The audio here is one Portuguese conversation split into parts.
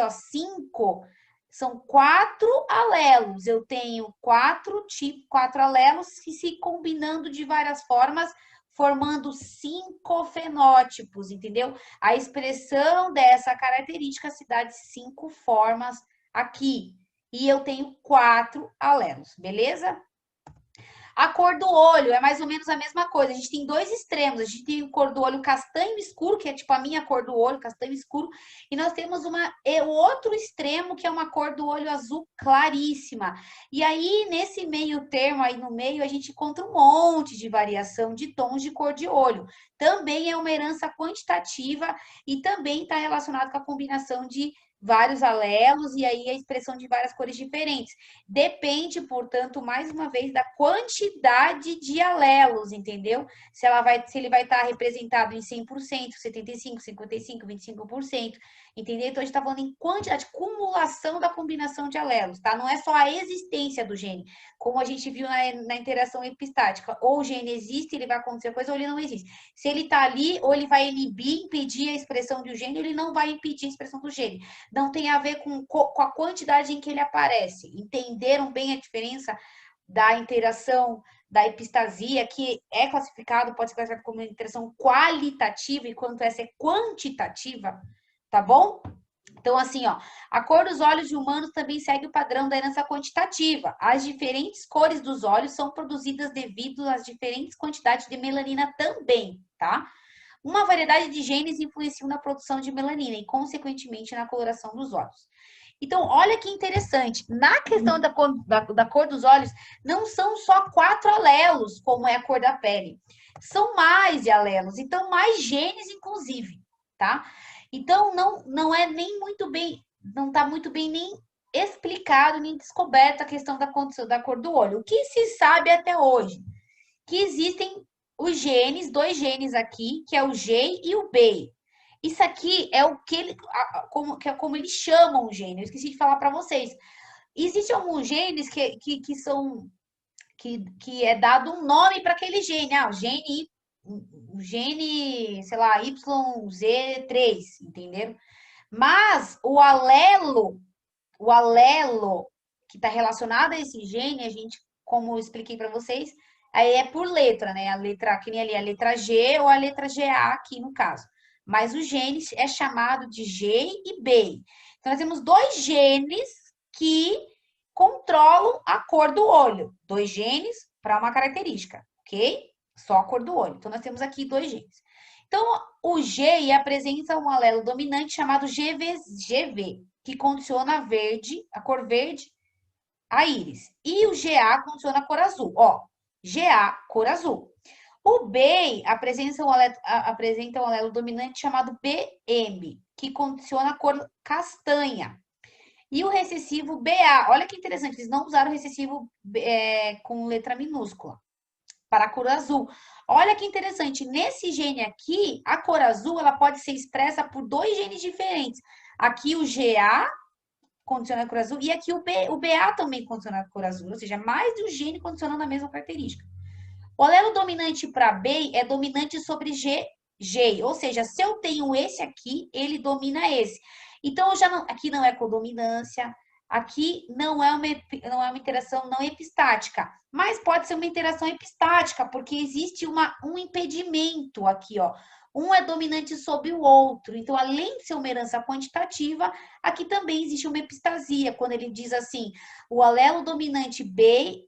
ó, 5, são 4 alelos. Eu tenho 4 alelos que se combinando de várias formas, formando 5 fenótipos, entendeu? A expressão dessa característica se dá de 5 formas aqui. E eu tenho 4 alelos, beleza? A cor do olho é mais ou menos a mesma coisa. A gente tem dois extremos. A gente tem a cor do olho castanho escuro, que é tipo a minha cor do olho, castanho escuro. E nós temos o outro extremo, que é uma cor do olho azul claríssima. E aí, nesse meio termo, aí no meio, a gente encontra um monte de variação de tons de cor de olho. Também é uma herança quantitativa e também está relacionado com a combinação de vários alelos e aí a expressão de várias cores diferentes. Depende, portanto, mais uma vez, da quantidade de alelos, entendeu? Se ele vai estar representado em 100%, 75%, 55%, 25%, entendeu? Então, a gente está falando em quantidade, acumulação da combinação de alelos, tá? Não é só a existência do gene, como a gente viu na interação epistática. Ou o gene existe, ele vai acontecer coisa, ou ele não existe. Se ele está ali, ou ele vai inibir, impedir a expressão do gene, ou ele não vai impedir a expressão do gene. Não tem a ver com a quantidade em que ele aparece. Entenderam bem a diferença da interação da epistasia, que é classificado, pode ser classificado como interação qualitativa, enquanto essa é quantitativa, tá bom? Então, assim, ó, a cor dos olhos de humanos também segue o padrão da herança quantitativa. As diferentes cores dos olhos são produzidas devido às diferentes quantidades de melanina também, tá? Uma variedade de genes influenciam na produção de melanina e, consequentemente, na coloração dos olhos. Então, olha que interessante. Na questão da cor dos olhos, não são só 4 alelos, como é a cor da pele. São mais de alelos, então mais genes, inclusive, tá? Então, não é nem muito bem, não está muito bem nem explicado, nem descoberto a questão da condição da cor do olho. O que se sabe até hoje? Que existem os genes, 2 genes aqui, que é o G e o B. Isso aqui é o que como eles chamam o gene. Eu esqueci de falar para vocês. Existem alguns genes que são que é dado um nome para aquele gene. Ah, o gene, sei lá, YZ3, entenderam? Mas o alelo que está relacionado a esse gene, a gente, como eu expliquei para vocês, aí é por letra, né? A letra, que nem ali, a letra G ou a letra GA aqui no caso. Mas o gene é chamado de G e B. Então, nós temos 2 genes que controlam a cor do olho. 2 genes para uma característica, ok? Só a cor do olho. Então, nós temos aqui 2 genes. Então, o G apresenta um alelo dominante chamado GV, que condiciona a cor verde, a íris. E o GA condiciona a cor azul. Ó, GA, cor azul. O B apresenta um alelo dominante chamado BM, que condiciona a cor castanha. E o recessivo BA, olha que interessante, eles não usaram o recessivo com letra minúscula para a cor azul. Olha que interessante, nesse gene aqui, a cor azul ela pode ser expressa por 2 genes diferentes. Aqui o GA condiciona a cor azul e aqui o BA também condiciona a cor azul, ou seja, mais de um gene condicionando a mesma característica. O alelo dominante para B é dominante sobre G, ou seja, se eu tenho esse aqui, ele domina esse. Então, aqui não é codominância, aqui não é uma interação não epistática, mas pode ser uma interação epistática, porque existe um impedimento aqui, ó. Um é dominante sobre o outro. Então, além de ser uma herança quantitativa, aqui também existe uma epistasia, quando ele diz assim, o alelo dominante B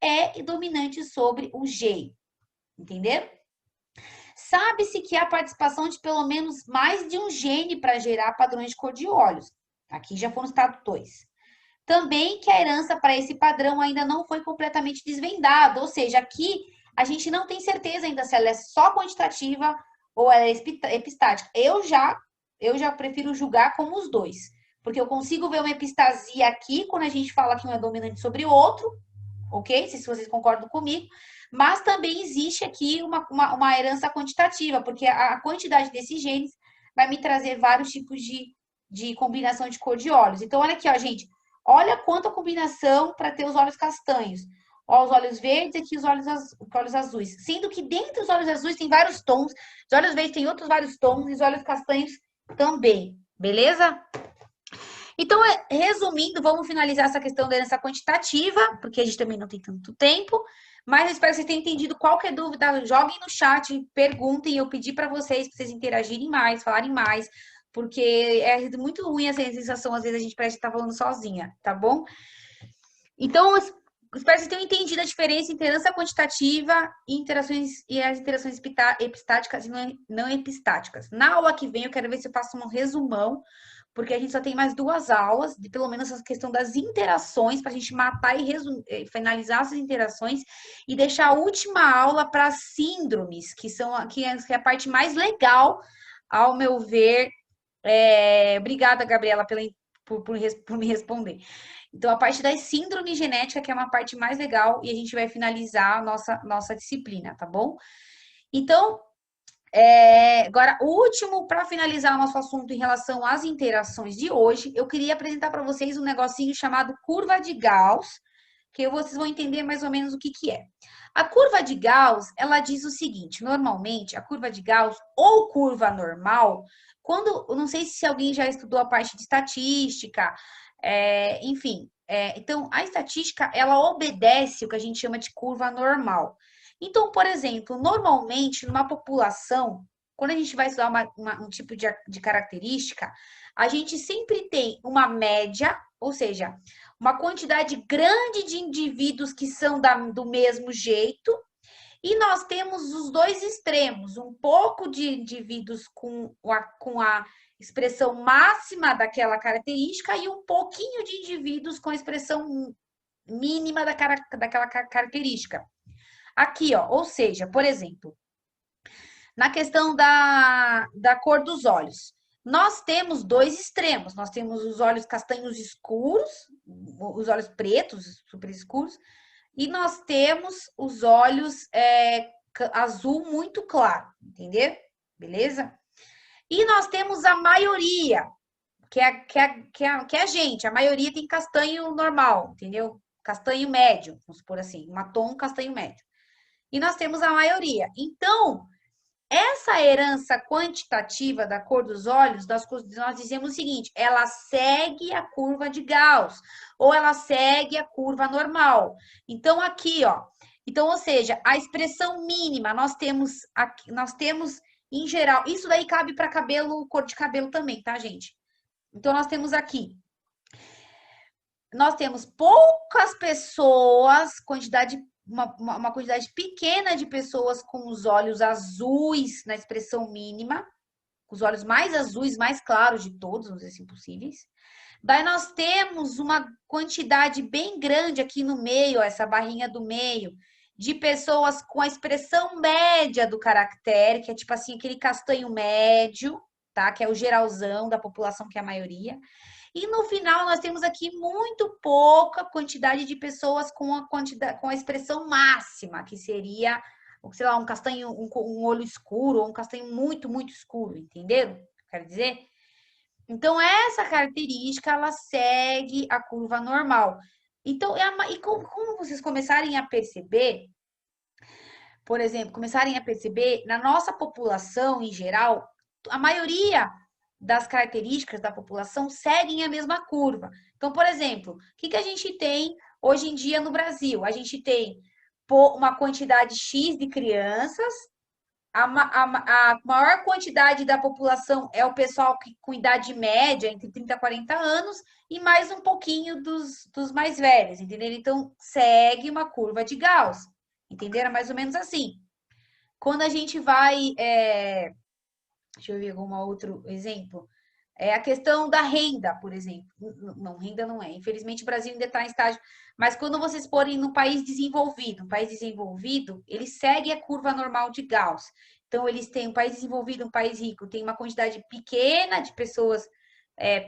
é dominante sobre o G. Entenderam? Sabe-se que há participação de pelo menos mais de um gene para gerar padrões de cor de olhos. Aqui já foram citados 2. Também que a herança para esse padrão ainda não foi completamente desvendada, ou seja, aqui a gente não tem certeza ainda se ela é só quantitativa ou ela é epistática. Eu já prefiro julgar como os 2, porque eu consigo ver uma epistasia aqui quando a gente fala que um é dominante sobre o outro, ok? Se vocês concordam comigo. Mas também existe aqui uma herança quantitativa, porque a quantidade desses genes vai me trazer vários tipos de combinação de cor de olhos. Então, olha aqui, ó, gente. Olha quanta combinação para ter os olhos castanhos. Ó, os olhos verdes e aqui os olhos azuis. Sendo que dentro dos olhos azuis tem vários tons, os olhos verdes têm outros vários tons e os olhos castanhos também. Beleza? Então, resumindo, vamos finalizar essa questão da herança quantitativa, porque a gente também não tem tanto tempo. Mas eu espero que vocês tenham entendido. Qualquer dúvida, joguem no chat, perguntem. Eu pedi para vocês interagirem mais, falarem mais, porque é muito ruim essa sensação, às vezes a gente parece estar falando sozinha, tá bom? Então, espero que vocês tenham entendido a diferença entre herança quantitativa e as interações epistáticas e não epistáticas. Na aula que vem, eu quero ver se eu faço um resumão, porque a gente só tem mais 2 aulas, de pelo menos essa questão das interações, para a gente matar e finalizar essas interações, e deixar a última aula para síndromes, que é a parte mais legal, ao meu ver. Obrigada, Gabriela, por me responder. Então, a parte da síndrome genética, que é uma parte mais legal, e a gente vai finalizar a nossa disciplina, tá bom? Então, agora, o último, para finalizar o nosso assunto em relação às interações de hoje, eu queria apresentar para vocês um negocinho chamado curva de Gauss, que vocês vão entender mais ou menos o que é. A curva de Gauss, ela diz o seguinte, normalmente, a curva de Gauss ou curva normal, eu não sei se alguém já estudou a parte de estatística, enfim, então, a estatística, ela obedece o que a gente chama de curva normal. Então, por exemplo, normalmente, numa população, quando a gente vai estudar um tipo de característica, a gente sempre tem uma média, ou seja, uma quantidade grande de indivíduos que são do mesmo jeito, e nós temos os dois extremos, um pouco de indivíduos com a expressão máxima daquela característica e um pouquinho de indivíduos com a expressão mínima daquela característica. Aqui, ó, ou seja, por exemplo, na questão da cor dos olhos, nós temos dois extremos. Nós temos os olhos castanhos escuros, os olhos pretos, super escuros, e nós temos os olhos azul muito claro, entendeu? Beleza? E nós temos a maioria, que é a gente. A maioria tem castanho normal, entendeu? Castanho médio, vamos supor assim, marrom, castanho médio. E nós temos a maioria. Então, essa herança quantitativa da cor dos olhos, nós dizemos o seguinte, ela segue a curva de Gauss, ou ela segue a curva normal. Então, aqui, ó, então, ou seja, a expressão mínima, nós temos em geral, isso daí cabe para cabelo, cor de cabelo também, tá, gente? Então, nós temos poucas pessoas, uma quantidade pequena de pessoas com os olhos azuis na expressão mínima, os olhos mais azuis, mais claros de todos, vamos dizer assim, possíveis. Daí nós temos uma quantidade bem grande aqui no meio, ó, essa barrinha do meio, de pessoas com a expressão média do caractere, que é tipo assim, aquele castanho médio, tá? Que é o geralzão da população, que é a maioria. E no final, nós temos aqui muito pouca quantidade de pessoas com a expressão máxima, que seria, sei lá, um castanho, um olho escuro, ou um castanho muito, muito escuro, entenderam? Quero dizer? Então, essa característica, ela segue a curva normal. Então, como vocês começarem a perceber, por exemplo, na nossa população em geral, a maioria das características da população seguem a mesma curva. Então, por exemplo, o que a gente tem hoje em dia no Brasil? A gente tem uma quantidade X de crianças, a maior quantidade da população é o pessoal com idade média, entre 30 e 40 anos, e mais um pouquinho dos mais velhos, entenderam? Então, segue uma curva de Gauss, entenderam? Mais ou menos assim. Quando a gente vai... deixa eu ver algum outro exemplo. A questão da renda, por exemplo. Não, renda não é. Infelizmente, o Brasil ainda está em estágio. Mas quando vocês forem no país desenvolvido, ele segue a curva normal de Gauss. Então, eles têm um país desenvolvido, um país rico, tem uma quantidade pequena de pessoas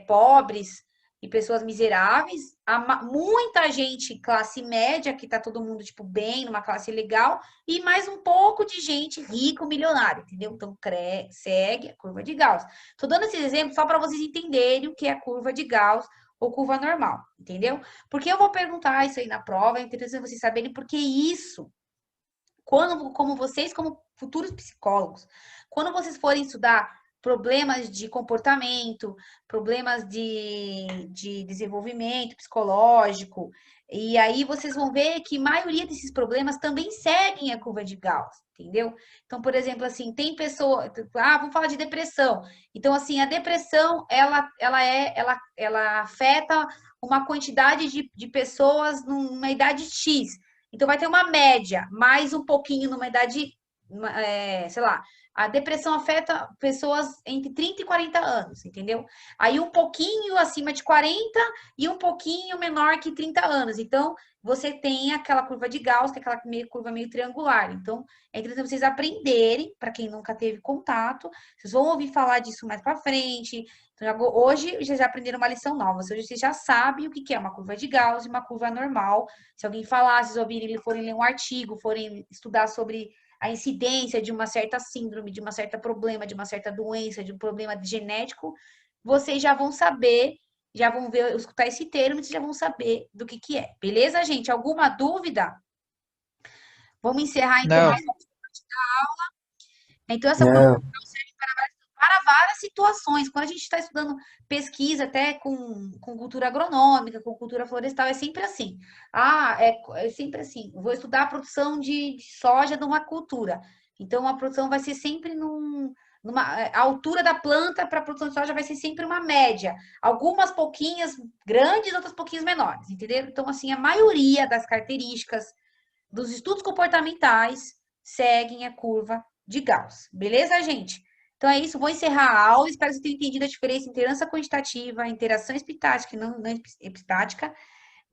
pobres e pessoas miseráveis, muita gente classe média, que tá todo mundo, tipo, bem, numa classe legal, e mais um pouco de gente rico, milionário, entendeu? Então, segue a curva de Gauss. Tô dando esses exemplos só para vocês entenderem o que é a curva de Gauss ou curva normal, entendeu? Porque eu vou perguntar isso aí na prova, é interessante vocês saberem, porque isso, como futuros psicólogos, quando vocês forem estudar problemas de comportamento, problemas de desenvolvimento psicológico. E aí vocês vão ver que a maioria desses problemas também seguem a curva de Gauss, entendeu? Então, por exemplo, assim, tem pessoa, vamos falar de depressão. Então, assim, a depressão, ela afeta uma quantidade de pessoas numa idade X. Então, vai ter uma média, mais um pouquinho numa idade, sei lá, a depressão afeta pessoas entre 30 e 40 anos, entendeu? Aí um pouquinho acima de 40 e um pouquinho menor que 30 anos. Então, você tem aquela curva de Gauss, que é aquela curva meio triangular. Então, é interessante vocês aprenderem, para quem nunca teve contato, vocês vão ouvir falar disso mais para frente. Então, hoje, vocês já aprenderam uma lição nova. Hoje, vocês já sabem o que é uma curva de Gauss e uma curva normal. Se alguém falar, se vocês ouvirem, forem ler um artigo, forem estudar sobre a incidência de uma certa síndrome, de uma certa problema, de uma certa doença, de um problema genético, vocês já vão saber, já vão ver, escutar esse termo, vocês já vão saber do que é. Beleza, gente? Alguma dúvida? Vamos encerrar então Não, mais uma aula. Então, essa curva não. serve para várias situações. Quando a gente está estudando pesquisa, até com cultura agronômica, com cultura florestal, é sempre assim. É sempre assim. Vou estudar a produção de soja de uma cultura. Então, a produção vai ser sempre a altura da planta para a produção de soja vai ser sempre uma média. Algumas pouquinhas grandes, outras pouquinhas menores, entendeu? Então, assim, a maioria das características dos estudos comportamentais seguem a curva de Gauss. Beleza, gente? Então é isso, vou encerrar a aula. Espero que vocês tenham entendido a diferença entre herança quantitativa, interação epitática e não epitática.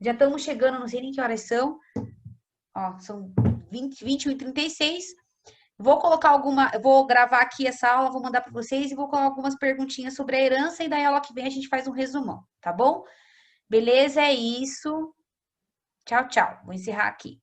Já estamos chegando, não sei nem que horas são. Ó, são 21h36. Vou gravar aqui essa aula, vou mandar para vocês e vou colocar algumas perguntinhas sobre a herança e daí a aula que vem a gente faz um resumão, tá bom? Beleza, é isso. Tchau, tchau. Vou encerrar aqui.